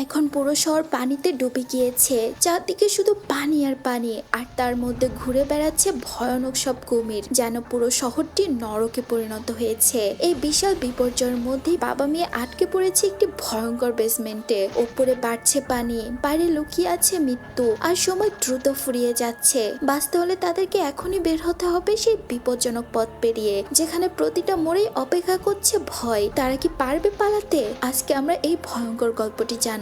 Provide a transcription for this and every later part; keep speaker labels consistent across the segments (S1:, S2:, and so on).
S1: এখন পুরো শহর পানিতে ডুবে গিয়েছে। চারদিকে শুধু পানি আর পানি, আর তার মধ্যে ঘুরে বেড়াচ্ছে ভয়ানক সব কুমির, যেন পুরো শহরটি নরকে পরিণত হয়েছে। এই বিশাল বিপর্যয়ের মধ্যেই বাবা মেয়ে আটকে পড়েছে একটি ভয়ঙ্কর বেসমেন্টে। উপরে বাড়ছে পানি, বাইরে লুকিয়ে আছে মৃত্যু, আর সময় দ্রুত ফুরিয়ে যাচ্ছে। বাঁচতে হলে তাদেরকে এখনই বের হতে হবে সেই বিপজ্জনক পথ পেরিয়ে, যেখানে প্রতিটা মোড়েই অপেক্ষা করছে ভয়। তারা কি পারবে পালাতে? আজকে আমরা এই ভয়ঙ্কর গল্পটি জানবো।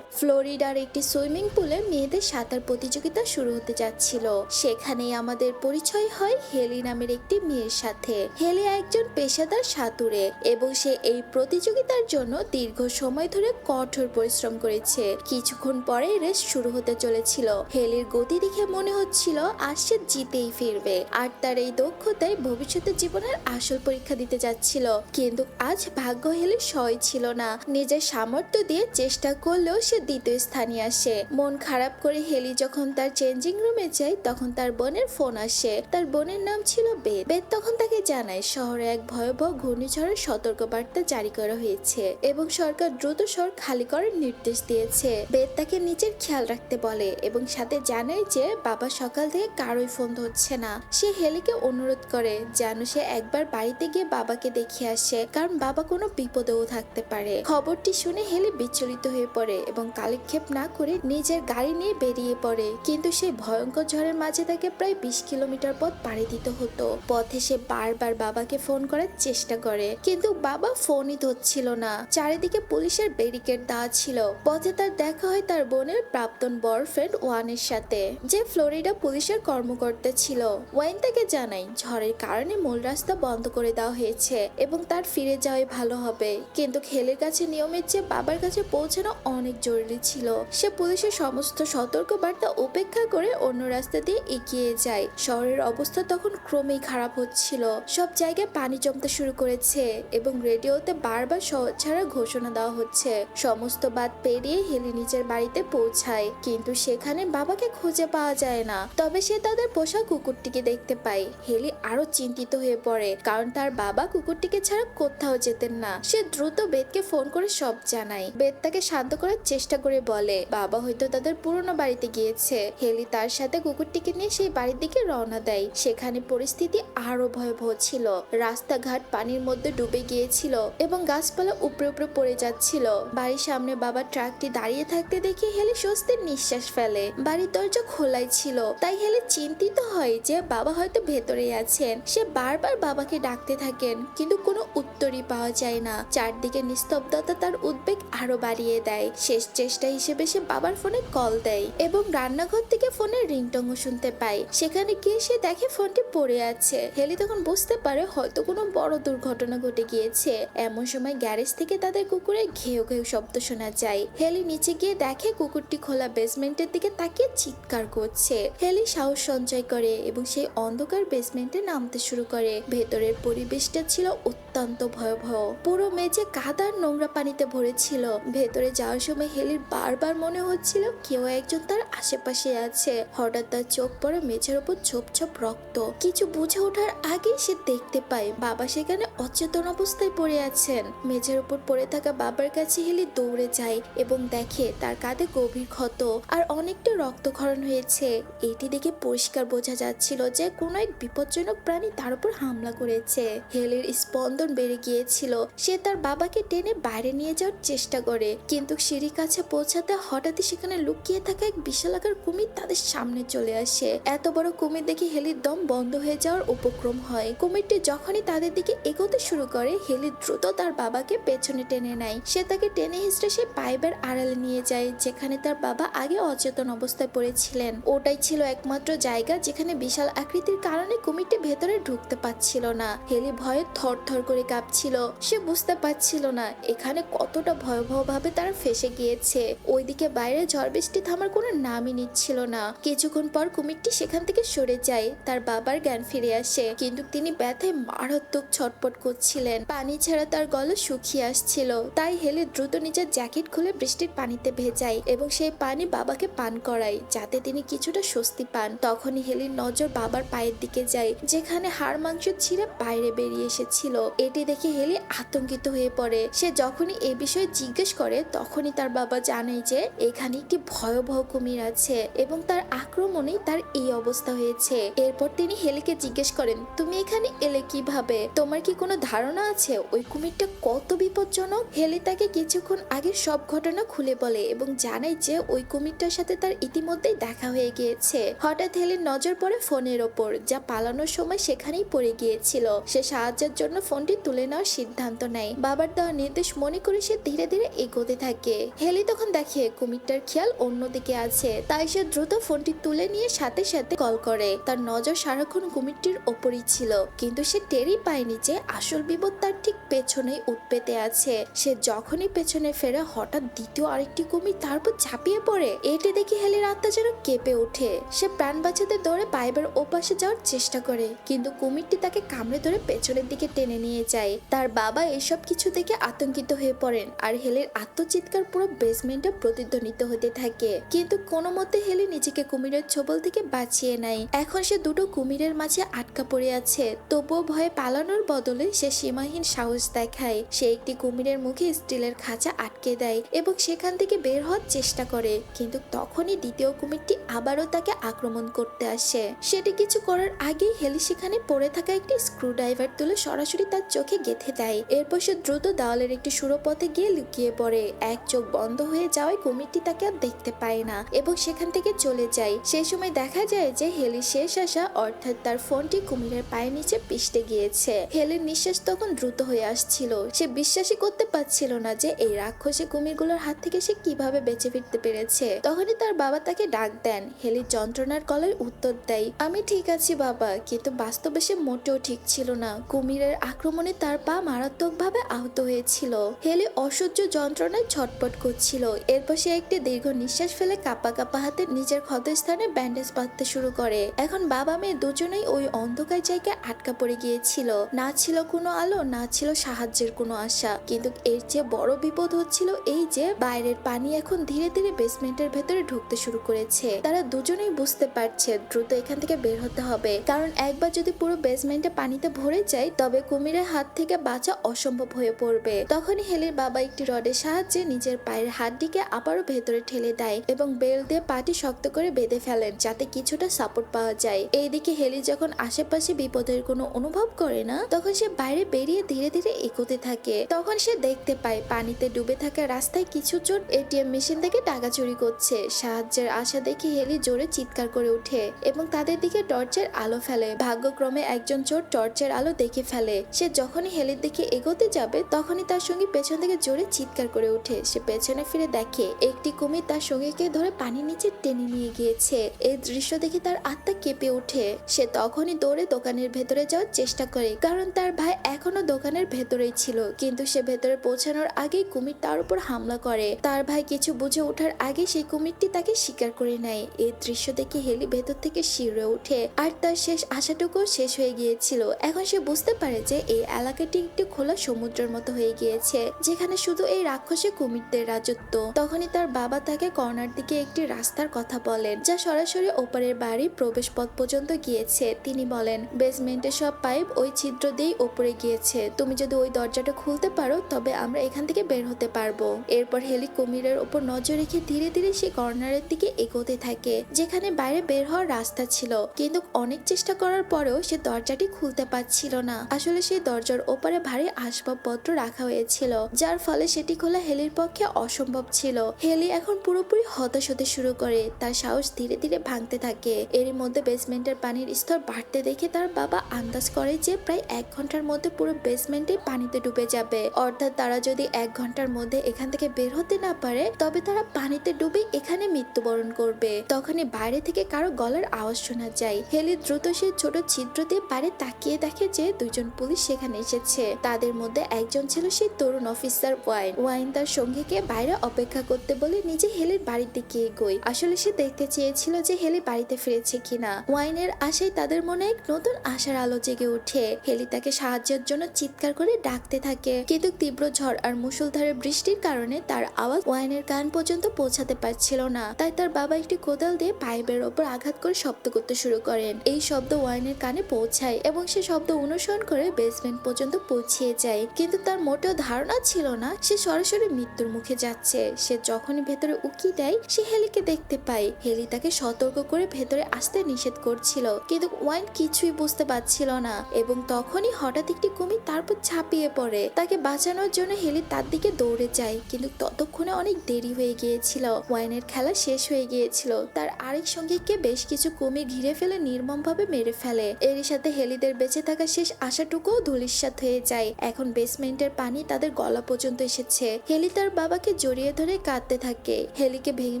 S1: ফ্লোরিডার একটি সুইমিং পুলে মেয়েদের সাঁতার প্রতিযোগিতা শুরু হতে যাচ্ছিল। সেখানেই আমাদের পরিচয় হয় হেলি নামের একটি মেয়ের সাথে। হেলি একজন পেশাদার সাঁতুরে এবং সে এই প্রতিযোগিতার জন্য দীর্ঘ সময় ধরে কঠোর পরিশ্রম করেছে। কিছুক্ষণ পরে রেস শুরু হতে চলেছিল। হেলির গতি দেখে মনে হচ্ছিল আজ সে জিতেই ফিরবে, আর তার এই দক্ষতায় ভবিষ্যতের জীবনের আসল পরীক্ষা দিতে যাচ্ছিল। কিন্তু আজ ভাগ্য হেলির সয় ছিল না। নিজের সামর্থ্য দিয়ে চেষ্টা করলেও সে দ্বিতীয় স্থানে আসে। মন খারাপ করে হেলি যখন তার চেঞ্জিং রুমে যায়, তখন তার বোনের ফোন আসে। তার বোনের নাম ছিল বেথ। বেথ তখন তাকে জানায় শহরে এক ভয়াবহ ঘূর্ণিঝড়ের সতর্কবার্তা জারি করা হয়েছে এবং সরকার দ্রুত শহর খালি করার নির্দেশ দিয়েছে। বেথ তাকে নিজের খেয়াল রাখতে বলে এবং সাথে জানায় যে বাবা সকাল থেকে কারোই ফোন ধরছে না। সে হেলিকে অনুরোধ করে যেন সে একবার বাড়িতে গিয়ে বাবাকে দেখে আসে, কারণ বাবা কোনো বিপদেও থাকতে পারে। খবরটি শুনে হেলি বিচলিত হয়ে পড়ে এবং কালক্ষেপ না করে নিজের গাড়ি নিয়ে বেরিয়ে পড়ে। কিন্তু সেই ভয়ঙ্কর ঝড়ের মাঝে তাকে প্রায় 20 কিলোমিটার পথ পাড়ি দিতে হতো। পথে সে বারবার বাবাকে ফোন করার চেষ্টা করে, কিন্তু বাবা ফোনই ধরছিল না। চারিদিকে পুলিশের ব্যারিকেড দেওয়া ছিল। পথে তার দেখা হয় তার বোনের প্রাক্তন বয়ফ্রেন্ড ওয়ানের সাথে, যে ফ্লোরিডা পুলিশের কর্মকর্তা ছিল। ওয়াইন তাকে জানায় ঝড়ের কারণে মূল রাস্তা বন্ধ করে দেওয়া হয়েছে এবং তার ফিরে যাওয়াই ভালো হবে। কিন্তু হেলির কাছে নিয়মের চেয়ে বাবার কাছে পৌঁছানো অনেক জরুরি ছিল। সে পুলিশের সমস্ত সতর্ক বার্তা উপেক্ষা করে অন্য রাস্তা দিয়ে এগিয়ে যায়। শহরের অবস্থা তখন ক্রমেই খারাপ হচ্ছিল। সব জায়গায় পানি জমতে শুরু করেছে এবং রেডিওতে বারবার শহর ছাড়া ঘোষণা দেওয়া হচ্ছে। সমস্ত বাদ পেরিয়ে হেলি নিজের বাড়িতে পৌঁছায়, কিন্তু সেখানে বাবাকে খুঁজে পাওয়া যায় না। তবে সে তাদের পোষা কুকুরটিকে দেখতে পায়। হেলি আরো চিন্তিত হয়ে পড়ে, কারণ তার বাবা কুকুরটিকে ছাড়া কোথাও যেতেন না। সে দ্রুত বেথকে ফোন করে সব জানায়। বেথ তাকে শান্ত করার চেষ্টা করে বলে বাবা হয়তো তাদের পুরনো বাড়িতে গিয়েছে। হেলি তার সাথে কুকুরটিকে নিয়ে সেই বাড়ির দিকে রওনা দেয়। সেখানে পরিস্থিতি আরো ভয়াবহ ছিল। রাস্তাঘাট পানির মধ্যে ডুবে গিয়েছিল এবং গাছপালা উপরে উপরে পড়ে যাচ্ছিল। বাড়ির সামনে বাবার ট্রাকটি দাঁড়িয়ে থাকতে দেখে হেলি স্বস্তির নিঃশ্বাস ফেলে। বাড়ির দরজা খোলাই ছিল, তাই হেলি চিন্তিত হয় যে বাবা হয়তো ভেতরেই আছেন। সে বারবার বাবাকে ডাকতে থাকেন, কিন্তু কোনো উত্তরই পাওয়া যায় না। চারদিকে নিস্তব্ধতা তার উদ্বেগ আরো বাড়িয়ে দেয়। শেষ চেষ্টা হিসেবে সে বাবার ফোনে কল দেয় এবং রান্নাঘর থেকে ফোনের রিংটংও শুনতে পায়। সেখানে গিয়ে সে দেখে ফোনটি পড়ে আছে। হেলি তখন বুঝতে পারে হয়তো কোনো বড় দুর্ঘটনা ঘটে গিয়েছে। এমন সময় গ্যারেজ থেকে তাদের কুকুরের ঘেউ ঘেউ শব্দ শোনা যায়। হেলি নিচে গিয়ে দেখে কুকুরটি খোলা বেসমেন্টের দিকে তাকিয়ে চিৎকার করছে। হেলি সাহস সঞ্চয় করে এবং সেই অন্ধকার বেসমেন্টে নামতে শুরু করে। ভেতরের পরিবেশটা ছিল অত্যন্ত ভয়াবহ। পুরো মেঝে কাদার নোংরা পানিতে ভরেছিল। ভেতরে যাওয়ার সময় হেলির বারবার মনে হচ্ছিল কেউ একজন তার আশেপাশে আছে। হঠাৎ তার চোখ পড়ে মেঝের উপর ছোপ ছোপ রক্ত। কিছু বুঝে ওঠার আগে সে দেখতে পায় বাবা সেখানে অচেতন অবস্থায় পড়ে আছেন। মেঝের উপর পড়ে থাকা বাবার কাছে হেলি দৌড়ে যায় এবং দেখে তার কাঁধে গভীর ক্ষত আর অনেকটা রক্তক্ষরণ হয়েছে। এটি দেখে পরিষ্কার বোঝা যাচ্ছিল যে কোনো এক বিপজ্জনক প্রাণী তার উপর হামলা করেছে। হেলির স্পন্দন বেড়ে গিয়েছিল। সে তার বাবাকে টেনে বাইরে নিয়ে যাওয়ার চেষ্টা করে, কিন্তু সিঁড়ির কাছে পৌঁছাতে হঠাৎই সেখানে লুকিয়ে থাকা এক বিশালাকার কুমির তাদের সামনে চলে আসে। এত বড় কুমির দেখে হেলির দম বন্ধ হয়ে যাওয়ার উপক্রম হয়। কুমিরটি যখনই তাদের দিকে এগোতে শুরু করে, হেলি দ্রুত তার বাবাকে পেছনে টেনে নেয়। সে তাকে টেনে হিঁচড়ে সে পাইপের আড়ালে নিয়ে যায়, যেখানে তার বাবা আগে অচেতন অবস্থায় পড়েছিলেন। ওটাই ছিল একমাত্র জায়গা যেখানে বিশাল আকৃতির কারণে কুমিরটি ভেতরে ঢুকতে পারছিল না। হেলি ভয়ে থরথর করে কাঁপছিল। সে বুঝতে পারছিল না এখানে কতটা ভয়াবহ ভাবে তারা ফেসে গিয়েছে। ওইদিকে বাইরে ঝড় বৃষ্টি থামার কোনো নামই নিচ্ছিল না। কিছুক্ষণ পর কুমিরটি সেখান থেকে সরে যায়। তার বাবার জ্ঞান ফিরে আসে, কিন্তু তিনি ব্যথায় মারাত্মক ছটপট করছিলেন। পানি ছাড়া তার গলা শুকিয়ে আসছিল। তাই হেলি দ্রুত নিজের জ্যাকেট খুলে বৃষ্টির পানিতে ভেজায় এবং সেই পানি বাবাকে পান করায়, যাতে তিনি কিছুটা স্বস্তি পান। তখনই হেলির নজর বাবার পায়ের দিকে যায়, যেখানে হাড় মাংস ছিঁড়ে বাইরে বেরিয়ে এসেছিল। এটি দেখে হেলি আতঙ্কিত হয়ে পড়ে। সে যখনই এ বিষয়ে জিজ্ঞেস করে, তখনই তখনই তার বাবা জানায় যে এখানে একটি ভয়াবহ কুমির আছে এবং তার আক্রমণেই তার এই অবস্থা হয়েছে। এরপর তিনি হেলিকে জিজ্ঞেস করেন, তুমি এখানে এলে কিভাবে? তোমার কি কোনো ধারণা আছে ওই কুমিরটা কত বিপজ্জনক? হেলি তাকে কিছুক্ষণ আগের সব ঘটনা খুলে বলে এবং জানায় যে ওই কুমিরটার সাথে তার ইতিমধ্যেই দেখা হয়ে গিয়েছে। হঠাৎ হেলির নজর পড়ে ফোনের ওপর, যা পালানোর সময় সেখানেই পড়ে গিয়েছিল। সে সাহায্যের জন্য ফোনটি তুলে নেওয়ার সিদ্ধান্ত নেয়। বাবার দেওয়া নির্দেশ মনে করে সে ধীরে ধীরে এগোতে থাকে। হেলি তখন দেখে কুমিরটার খেয়াল অন্যদিকে আছে, তাই সে দ্রুত ফোনটি তুলে নিয়ে সাথে সাথে কল করে। তার নজর সারাক্ষণ কুমিরটির ওপরই ছিল, কিন্তু সে টেরই পায়নি যে আসল বিপদ তার ঠিক পেছনেই উৎপেতে আছে। সে যখনই পেছনে ফেরে হঠাৎ দ্বিতীয় আরেকটি কুমির তার উপর ঝাঁপিয়ে পড়ে। এটি দেখে হেলির আত্মা যেন কেঁপে ওঠে। সে প্রাণ বাঁচাতে দৌড়ে পাইপের ওপাশে যাওয়ার চেষ্টা করে, কিন্তু কুমিরটি তাকে কামড়ে ধরে পেছনের দিকে টেনে নিয়ে যায়। তার বাবা এসব কিছু দেখে আতঙ্কিত হয়ে পড়েন, আর হেলির আত্মচিৎকার পুরো বেসমেন্টে প্রতিধ্বনিত হতে থাকে। কিন্তু কোনো মতে হেলি নিজেকে কুমিরের ছোবল থেকে বাঁচিয়ে নেয়। এখন সে দুটো কুমিরের মাঝে আটকা পড়ে আছে, তবুও ভয়ে পালানোর বদলে সে সীমাহীন সাহস দেখায়। সে একটি কুমিরের মুখে স্টিলের খাঁচা আটকে দেয় এবং সেখান থেকে বের হওয়ার চেষ্টা করে, কিন্তু তখনই দ্বিতীয় কুমিরটি আবারও তাকে আক্রমণ করতে আসে। সেটি কিছু করার আগেই হেলি সেখানে পড়ে থাকা একটি স্ক্রুড্রাইভার তুলে সরাসরি তার চোখে গেঁথে দেয়। এরপর সে দ্রুত দেওয়ালের একটি সুড়োপথে গিয়ে লুকিয়ে পড়ে। এক চোখ বন্ধ হয়ে যাওয়ায় কুমিরটি তাকে আর দেখতে পায় না এবং সেখান থেকে চলে যায়। সেই সময় দেখা যায় যে হেলির শেষ আশা অর্থাৎ তার ফোনটি কুমিরের পায়ের নিচে পিষতে গিয়েছে। হেলির নিঃশ্বাস তখন দ্রুত হয়ে আসছিল। সে বিশ্বাসই করতে পারছিল না যে এই রাক্ষসী কুমিরগুলোর হাত থেকে সে কিভাবে বেঁচে ফিরতে পেরেছে। তখনই তার বাবা তাকে ডাক দেন। হেলি যন্ত্রণার গলায় উত্তর দেয়, আমি ঠিক আছি বাবা, কিন্তু বাস্তবে সে মোটেও ঠিক ছিল না। কুমিরের আক্রমণে তার পা মারাত্মকভাবে আহত হয়েছিল। হেলি অসহ্য যন্ত্রণায় ছটপট করছিল। এরপর সে একটি দীর্ঘ নিঃশ্বাস ফেলে কাঁপা কাঁপা হাতে নিজের ক্ষতস্থানে ব্যান্ডেজ বাঁধতে শুরু করে। এখন বাবা মেয়ে দুজনেই ওই অন্ধকার জায়গায় আটকা পড়ে গিয়েছিল। না ছিল কোনো আলো, না ছিল সাহায্যের কোনো আশা। কিন্তু এর চেয়ে বড় বিপদ হচ্ছিল এই যে বাইরের পানি এখন ধীরে ধীরে বেসমেন্টের ভেতরে ঢুকতে শুরু করেছে। তারা দুজনেই বুঝতে পারছে দ্রুত এখান থেকে বের হতে হবে, কারণ একবার যদি পুরো বেসমেন্টে পানিতে ভরে যায় তবে কুমিরের হাত থেকে বাঁচা অসম্ভব হয়ে পড়বে। তখনই হেলির বাবা একটি রডের সাহায্যে নিজের পায়ের হাড্ডিকে আবারও ভেতরে ঠেলে দেয় এবং বেল দিয়ে পাটি শক্ত করে বেঁধে ফেলেন, যাতে কিছুটা সাপোর্ট পাওয়া যায়। এইদিকে হেলি যখন আশেপাশে বিপদের কোনো অনুভব করে না, তখন সে বাইরে বেরিয়ে ধীরে ধীরে এগোতে থাকে। তখন সে দেখতে পায় পানিতে ডুবে থাকা রাস্তায় কিছু চোর এটিএম মেশিন থেকে টাকা চুরি করছে। সাহায্যের আশা দেখে হেলি জোরে চিৎকার করে ওঠে এবং তাদের দিকে টর্চের আলো ফেলে। ভাগ্যক্রমে একজন চোর টর্চের আলো দেখে ফেলে। সে যখনই হেলির দিকে এগোতে যাবে তখনই তার সঙ্গী পেছন থেকে জোরে চিৎকার করে ওঠে। সে পেছনে ফিরে দেখে একটি কুমির তার সঙ্গীকে ধরে পানির নিচে টেনে নিয়ে গিয়েছে। এই দৃশ্য দেখে তার আত্মা কেঁপে ওঠে। সে তখনই দৌড়ে দোকানের ভেতরে যাওয়ার চেষ্টা করে, কারণ তার ভাই এখনো দোকানের ভেতরেই ছিল। কিন্তু সে ভেতরে পৌঁছানোর আগেই কুমির তার উপর হামলা করে। তার ভাই কিছু বুঝে ওঠার আগে সেই কুমিরটি তাকে শিকার করে নেয়। এই দৃশ্য দেখে হেলি ভেতর থেকে শিউরে ওঠে, আর তার শেষ আশাটুকু শেষ হয়ে গিয়েছিল। এখন সে বুঝতে পারে যে এই এলাকাটি একটি খোলা সমুদ্রের মতো হয়ে গিয়েছে, যেখানে শুধু এই রাক্ষসী কুমিরদের রাজত্ব। তখনই তার বাবা তাকে কর্নার দিকে একটি রাস্তার কথা বলেন, যা সরাসরি ওপরের বাড়ির প্রবেশ পথ পর্যন্ত গিয়েছে। তিনি বলেন, বেসমেন্টের সব পাইপ ওই ছিদ্র দিয়েই ওপরে গিয়েছে। তুমি যদি ওই দরজাটা খুলতে পারো তবে আমরা এখান থেকে বের হতে পারবো। এরপর হেলি কুমিরের ওপর নজর রেখে ধীরে ধীরে সে কর্নারের দিকে এগোতে থাকে, যেখানে বাইরে বের হওয়ার রাস্তা ছিল। কিন্তু অনেক চেষ্টা করার পরেও সে দরজাটি খুলতে পারছিল না। আসলে সেই দরজার ওপরে ভারী আসবাবপত্র রাখা হয়েছিল, যার ফলে সেটি খোলা হেলির পক্ষে অসম্ভব ছিল। হেলি এখন পুরোপুরি হতাশ হতে শুরু করে। তার সাহস ধীরে ধীরে ভাঙতে থাকে। এরই মধ্যে বেসমেন্টের পানির স্তর বাড়তে দেখে তার বাবা আন্দাজ করে যে প্রায় 1 ঘন্টার মধ্যে পুরো বেসমেন্টে পানিতে ডুবে যাবে। অর্থাৎ তারা যদি 1 ঘন্টার মধ্যে এখান থেকে বের হতে না পারে তবে তারা পানিতে ডুবে এখানে মৃত্যুবরণ করবে। তখনই বাইরে থেকে কারো গলার আওয়াজ শোনা যায়। হেলি দ্রুত সেই ছোট ছিদ্র দিয়ে বাইরে তাকিয়ে দেখে যে 2 জন পুলিশ সেখানে এসেছে। তাদের মধ্যে একজন ছিল সেই তরুণ অফিসার ওয়াইন তার সঙ্গীকে বাইরে অপেক্ষা করতে বলে নিজে হেলির বাড়ির দিকে এগোয়। আসলে সে দেখতে চেয়েছিল যে হেলি বাড়িতে ফিরেছে কিনা। ওয়াইনের আশায় তাদের মনে এক নতুন আশার আলো জেগে ওঠে। হেলি তাকে সাহায্যের জন্য চিৎকার করে ডাকতে থাকে, কিন্তু তীব্র ঝড় আর মুষলধারে বৃষ্টির কারণে তার আওয়াজ ওয়াইনের কান পর্যন্ত পৌঁছাতে পারছিল না। তাই তার বাবা একটি কোদাল দিয়ে পাইপের ওপর আঘাত করে শব্দ করতে শুরু করেন। এই শব্দ ওয়াইনের কানে পৌঁছায় এবং সে শব্দ অনুসরণ করে বেসমেন্ট পর্যন্ত পৌঁছিয়ে যায়। কিন্তু তার মোটেও ধারণা ছিল না সে সরাসরি মৃত্যুর ভেতর মুখে যাচ্ছে। সে যখনই ভেতরে উকি দেয় সে হেলিকে দেখতে পায়। হেলি তাকে সতর্ক করে ভেতরে আসতে নিষেধ করছিল, কিন্তু ওয়াইন কিছুই বুঝতে পারছিল না। এবং তখনই হঠাৎ একটি কুমির তার উপর ঝাঁপিয়ে পড়ে। তাকে বাঁচানোর জন্য হেলি তার দিকে দৌড়ে যায়, কিন্তু ততক্ষণে অনেক দেরি হয়ে গিয়েছিল। ওয়াইনের খেলা শেষ হয়ে গিয়েছিল। তার আরেক সঙ্গীকে বেশ কিছু কুমির ঘিরে ফেলে নির্মমভাবে মেরে ফেলে। এরই সাথে হেলিদের বেঁচে থাকা শেষ আশাটুকুও ধূলিসাৎ হয়ে যায়। এখন বেসমেন্টের পানি তাদের গলা পর্যন্ত এসেছে। হেলি তার বাবাকে জড়িয়ে ধরে কাঁদতে থাকে। হেলিকে ভেঙে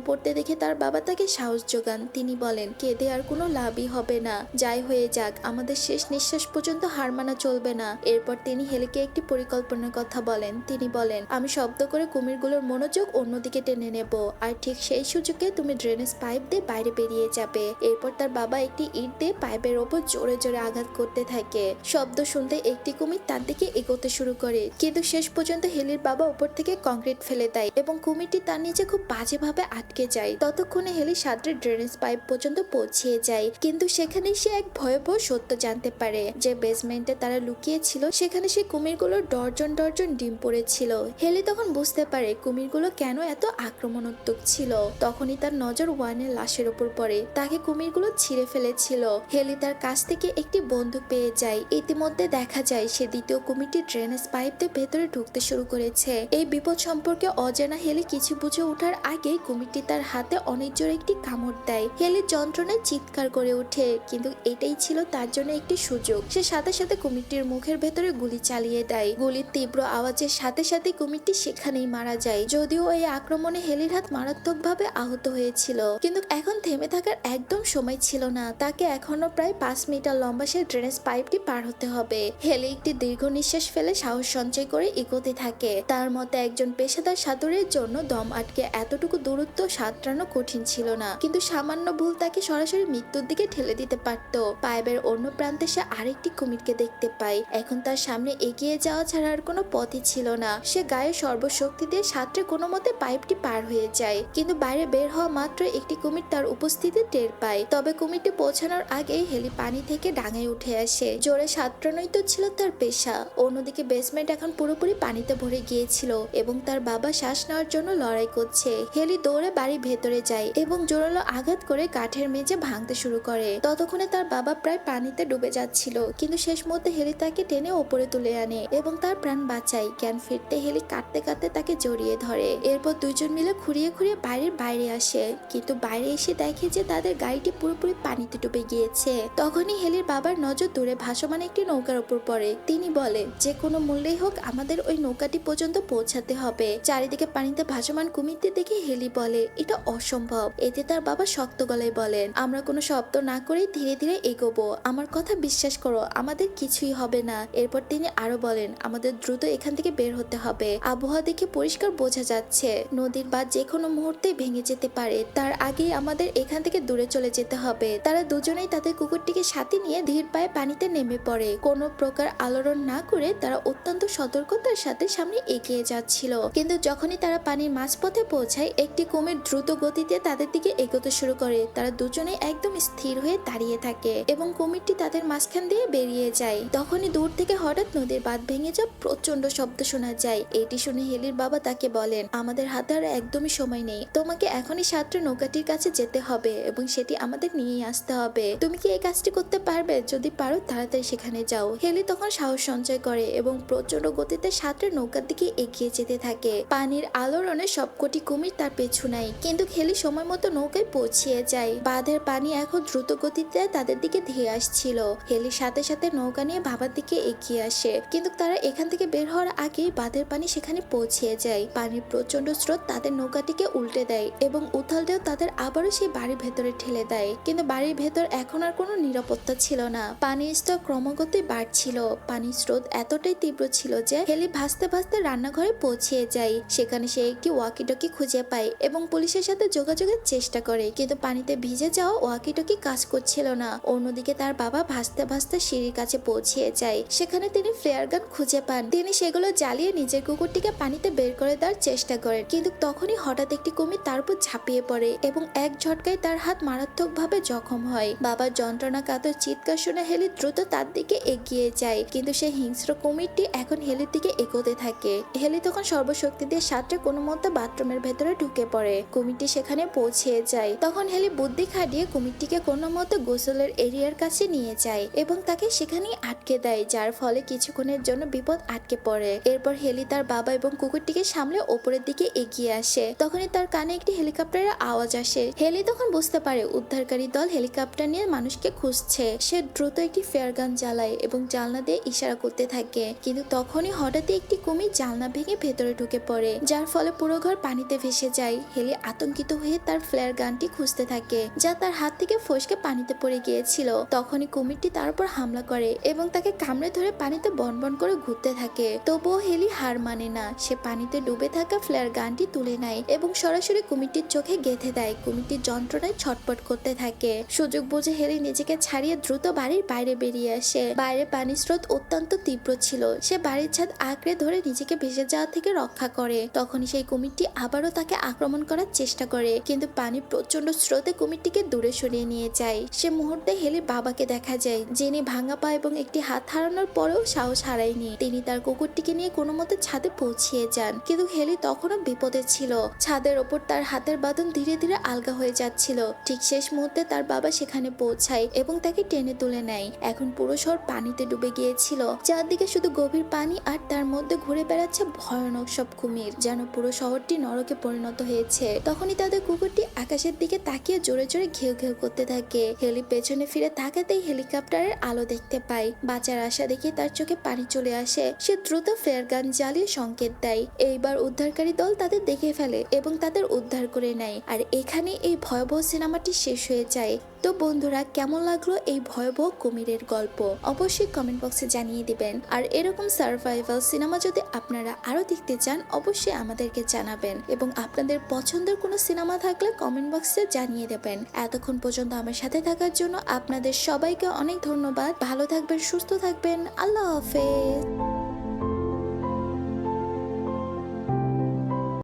S1: পড়তে দেখে তার বাবা তাকে সাহস যোগান। তিনি বলেন, কেঁদে আর কোনো লাভই হবে না, যাই হয়ে যাক আমাদের শেষ নিঃশ্বাস পর্যন্ত হার মানা চলবে না। এরপর তিনি হেলিকে একটি পরিকল্পনার কথা বলেন। তিনি বলেন, আমি শব্দ করে কুমিরগুলোর মনোযোগ অন্যদিকে টেনে নেব, আর ঠিক সেই সুযোগে তুমি ড্রেনেজ পাইপ দিয়ে বাইরে বেরিয়ে যাবে। এরপর তার বাবা একটি ইট দিয়ে পাইপের ওপর জোরে জোরে আঘাত করতে থাকে। শব্দ শুনতে একটি কুমির তার দিকে এগোতে শুরু করে, কিন্তু শেষ পর্যন্ত হেলির বাবা উপর থেকে কংক্রিট ফেলে দেয় এবং কুমিরটি তার নিচে খুব বাজেভাবে আটকে যায়। ততক্ষণে হেলি সাঁতরে ড্রেনেজ পাইপ পর্যন্ত পৌঁছিয়ে যায়, কিন্তু সেখানে সে এক ভয়াবহ সত্য জানতে পারে যে বেসমেন্টে তারা লুকিয়ে ছিল সেখানে সেই কুমিরগুলোর ডর্জন ডর্জন ডিম পড়েছিল। হেলি তখন বুঝতে পারে কুমিরগুলো কেন এত আক্রমণাত্মক ছিল। তখনই তার নজর ওয়ানের লাশের উপর পড়ে। তাকে কুমিরগুলো ছিঁড়ে ফেলেছিল। হেলি তার কাছ থেকে একটি বন্দুক পেয়ে যায়। ইতিমধ্যে দেখা যায় সে দ্বিতীয় কুমিরটি ড্রেনেজ পাইপ দিয়ে ভেতরে ঢুকতে শুরু করেছে। এই বিপদ সম্পর্কে অজানা হেলি কিছু বুঝে ওঠার আগেই কুমিরটি তার হাতে অনেক জোরে একটি কামড় দেয়। হেলি যন্ত্রণায় চিৎকার করে ওঠে, কিন্তু এটাই ছিল তার জন্য একটি সুযোগ। সে সাথে সাথে কুমিরটির মুখের ভেতরে গুলি চালিয়ে দেয়। গুলির তীব্র আওয়াজের সাথে সাথে কুমিরটি সেখানেই মারা যায়। যদিও এই আক্রমণে হেলির হাত মারাত্মকভাবে আহত হয়েছিল, কিন্তু এখন থেমে থাকার একদম সময় ছিল না। তাকে এখনো প্রায় 5 মিটার লম্বা সেই ড্রেনেজ পাইপটি পার হতে হবে। হেলি একটি দীর্ঘ নিঃশ্বাস ফেলে সাহস সঞ্চয় করে এগোতে থাকে। তার মতে একজন পেশাদার সাঁতারের জন্য দম আটকে এতটুকু দূরত্ব সাঁতরানো কঠিন ছিল না, কিন্তু সামান্য ভুল তাকে সরাসরি মৃত্যুর দিকে ঠেলে দিতে পারত। পাইপের অন্য প্রান্তে সে আরেকটি কুমিরকে দেখতে পায়। এখন তার সামনে এগিয়ে যাওয়া ছাড়া আর কোনো পথই ছিল না। সে গায়ে সর্বশক্তি দিয়ে সাঁতরে কোনো মতে পাইপটি পার হয়ে যায়, কিন্তু বাইরে বের হওয়া মাত্র একটি কুমির তার উপস্থিতি টের পায়। তবে কুমিরটি পৌঁছানোর আগেই হেলি পানি থেকে ডাঙায় উঠে আসে। জোরে সাঁতরানোই তো ছিল তার পেশা। অন্যদিকে বেসমেন্ট এখন পুরোপুরি পানিতে ভরে গিয়েছিল এবং তার বাবা শ্বাস নেওয়ার জন্য লড়াই করছে। হেলি দৌড়ে বাড়ির ভেতরে যায় এবং জোরালো আঘাত করে কাঠের মেঝে ভাঙতে শুরু করে। ততক্ষণে তার বাবা প্রায় পানিতে ডুবে যাচ্ছিল, কিন্তু শেষ মুহূর্তে হেলি তাকে টেনে ওপরে তুলে আনে এবং তার প্রাণ বাঁচায়। জ্ঞান ফিরতে হেলি কাঁদতে কাঁদতে তাকে জড়িয়ে ধরে। এরপর দুজন মিলে খুঁড়িয়ে খুঁড়িয়ে বাড়ির বাইরে আসে, কিন্তু বাইরে এসে দেখে যে তাদের গাড়িটি পুরোপুরি পানিতে ডুবে গিয়েছে। তখনই হেলির বাবার নজর দূরে ভাসমান একটি নৌকার উপর পড়ে। তিনি বলে, যে কোনো মূল্যেই হোক আমাদের ওই নৌকাটি পর্যন্ত পৌঁছাতে হবে। চারিদিকে পানিতে ভাসমান কুমিরটি দেখে হেলি বলে, এটা অসম্ভব। এতে তার বাবা শক্ত গলায় বলেন, আমরা কোনো শব্দ না করেই ধীরে ধীরে এগোবো। আমার কথা বিশ্বাস করো, আমাদের কিছুই হবে না। এরপর তিনি আরো বলেন, আমাদের দ্রুত এখান থেকে বের হতে হবে। আবহাওয়া দেখে পরিষ্কার বোঝা যাচ্ছে নদীর বাঁধ যে কোনো মুহূর্তে ভেঙে যেতে পারে। তার আগেই আমাদের এখান থেকে দূরে চলে যেতে হবে। তারা দুজনেই তাদের কুকুরটিকে সাথে নিয়ে ধীর পায়ে পানিতে নেমে পড়ে। কোনো প্রকার আলোড়ন না করে তারা অত্যন্ত সতর্কতার সাথে সামনে এগিয়ে যাচ্ছিল। কিন্তু যখনই তারা পানির মাঝপথে পৌঁছায় একটি কুমির দ্রুত গতিতে তাদের দিকে এগোতে শুরু করে। তারা দুজনে একদম স্থির হয়ে দাঁড়িয়ে থাকে এবং কুমিরটি তাদের মাঝখান দিয়ে বেরিয়ে যায়। তখনই দূর থেকে হঠাৎ নদীর বাঁধ ভেঙে যাওয়া প্রচন্ড শব্দ শোনা যায়। এটি শুনে হেলির বাবা তাকে বলেন, আমাদের হাতে আর একদমই সময় নেই। তোমাকে এখনই সাঁতরে নৌকাটির কাছে যেতে হবে এবং সেটি আমাদের নিয়ে আসতে হবে। তুমি কি এই কাজটি করতে পারবে? যদি পারো তাড়াতাড়ি সেখানে যাও। হেলি তখন সাহস সঞ্চয় করে এবং প্রচন্ড গতিতে সাঁতরে নৌকার দিকে এগিয়ে যেতে থাকে। পানির আলোড়নে সবকটি কুমির তার পেছু নেয়, কিন্তু হেলি সময় মতো নৌকায় পৌঁছিয়ে যায়। বাঁধের পানি এখন দ্রুত গতিতে তাদের দিকে ধেয়ে আসছিল। হেলির সাথে সাথে নৌকা নিয়ে বাবার দিকে এগিয়ে আসে, কিন্তু তারা এখান থেকে বের হওয়ার আগেই বাঁধের পানি সেখানে পৌঁছিয়ে যায়। পানির প্রচন্ড স্রোত তাদের নৌকাটিকে উল্টে দেয় এবং উথাল ঢেউ তাদের আবারও সেই বাড়ির ভেতরে ঠেলে দেয়। কিন্তু বাড়ির ভেতর এখন আর কোনো নিরাপত্তা ছিল না। পানির স্তর ক্রমাগতই বাড়ছিল। পানির স্রোত এতটাই তীব্র ছিল যে হেলি ভাসতে ভাসতে রান্নাঘরে পৌঁছিয়ে যায়। সেখানে সে একটি ওয়াকিটকি খুঁজে পায় এবং পুলিশের সাথে যোগাযোগের চেষ্টা করে, কিন্তু পানিতে ভিজে যাওয়া ওয়াকিটকি কাজ করছিল না। অন্যদিকে তার বাবা ভাসতে ভাসতে সিঁড়ির কাছে পৌঁছিয়ে যায়। সেখানে তিনি ফ্লেয়ার গান খুঁজে পান। তিনি সেগুলো জ্বালিয়ে নিজের কুকুরটিকে পানিতে বের করে দেওয়ার চেষ্টা করেন, কিন্তু তখনই হঠাৎ একটি কুমির তার উপর ঝাঁপিয়ে পড়ে এবং এক ঝটকায় তার হাত মারাত্মকভাবে জখম হয়। বাবার যন্ত্রণা কাতর চিৎকার শুনে হেলি দ্রুত তার দিকে এগিয়ে যায়, কিন্তু সেই হিংস্র কুমিরটি এখন হেলির দিকে এগোতে থাকে। হেলি তখন সর্বশক্তি শক্তি দিয়ে সাঁতরে কোনো মতে বাথরুমের ভেতরে ঢুকে পড়ে। কুমিরটি সেখানে পৌঁছে যায়। তখন হেলি বুদ্ধি খাটিয়ে কুমিরটিকে কোনো মতে গোসলের এরিয়ার কাছে নিয়ে যায় এবং তাকে সেখানেই আটকে দেয়, যার ফলে কিছুক্ষণের জন্য বিপদ আটকে পড়ে। এরপর হেলি তার বাবা এবং কুকুরটিকে সামলে ওপরের দিকে এগিয়ে আসে। তখনই তার কানে একটি হেলিকপ্টারের আওয়াজ আসে। হেলি তখন বুঝতে পারে উদ্ধারকারী দল হেলিকপ্টার নিয়ে মানুষকে খুঁজছে। সে দ্রুত একটি ফেয়ার গান জ্বালায় এবং জানলা দিয়ে ইশারা করতে থাকে, কিন্তু তখনই হঠাৎই একটি কুমির জানলা ভেঙে ভেতরে ঢুকে পড়ে, যার ফলে পুরো ঘর পানিতে ভেসে যায়। হেলি আতঙ্কিত হয়ে তার ফ্লেয়ার গানটি খুঁজতে থাকে, যা তার হাত থেকে ফসকে পানিতে পড়ে গিয়েছিল। তখনই কুমিরটি তার উপর হামলা করে এবং তাকে কামড়ে ধরে পানিতে বনবন করে ঘুরতে থাকে। তবুও হেলি হার মানে না। সে পানিতে ডুবে থাকা ফ্লেয়ার গানটি তুলে নেয় এবং সরাসরি কুমিরটির চোখে গেঁথে দেয়। কুমিরটির যন্ত্রণায় ছটপট করতে থাকে। সুযোগ বুঝে হেলি নিজেকে ছাড়িয়ে দ্রুত বাড়ির বাইরে বেরিয়ে আসে। বাইরে পানির স্রোত অত্যন্ত তীব্র ছিল। সে বাড়ির ছাদ আঁকড়ে ধরে নিজেকে ভেসে যাওয়া থেকে রক্ষা করে। তখনই সেই কুমিরটি আবারও তাকে আক্রমণ করার চেষ্টা করে, কিন্তু পানির প্রচন্ড স্রোতে কুমিরটিকে দূরে সরিয়ে নিয়ে যায়। সে মুহূর্তে হেলির বাবাকে দেখা যায়, যিনি ভাঙা পা এবং একটি হাত হারানোর পরেও সাহস হারায়নি। তিনি তার কুকুরটিকে নিয়ে কোনো মতে ছাদে পৌঁছিয়ে যান, কিন্তু হেলি তখনও বিপদে ছিল। ছাদের ওপর তার হাতের বাঁধন ধীরে ধীরে আলগা হয়ে যাচ্ছিল। ঠিক শেষ মুহূর্তে তার বাবা সেখানে পৌঁছায় এবং তাকে টেনে তুলে নেয়। এখন পুরো শহর পানিতে ডুবে গিয়েছিল। চারদিকে শুধু গভীর পানি, আর তার মধ্যে ঘুরে বেড়াচ্ছে ভয়ানক সব কুমির, যেন পুরো শহরটি নরকে পরিণত হয়েছে। তখনই তাদের কুকুরটি আকাশের দিকে তাকিয়ে জোরে জোরে ঘেউ ঘেউ করতে থাকে। হেলি পেছনে ফিরে তাকাতেই হেলিকপ্টারের আলো দেখতে পায়। বাঁচার আশা দেখে তার চোখে পানি চলে আসে। সে দ্রুত ফেয়ার গান জ্বালিয়ে সংকেত দেয়। এইবার উদ্ধারকারী দল তাদের দেখে ফেলে এবং তাদের উদ্ধার করে নেয়। আর এখানে এই ভয়াবহ সিনেমাটি শেষ হয়ে যায়। তো বন্ধুরা, কেমন লাগলো এই ভয়াবহ কুমিরের গল্প অবশ্যই কমেন্ট বক্সে জানিয়ে দিবেন। আর এরকম সার্ভাইভাল সিনেমা যদি আপনারা আরো দেখতে চান অবশ্যই আমাদেরকে জানাবেন, এবং আপনাদের পছন্দের কোনো সিনেমা থাকলে কমেন্ট বক্সে জানিয়ে দেবেন। এতক্ষণ পর্যন্ত আমার সাথে থাকার জন্য আপনাদের সবাইকে অনেক ধন্যবাদ। ভালো থাকবেন, সুস্থ থাকবেন। আল্লাহ হাফেজ।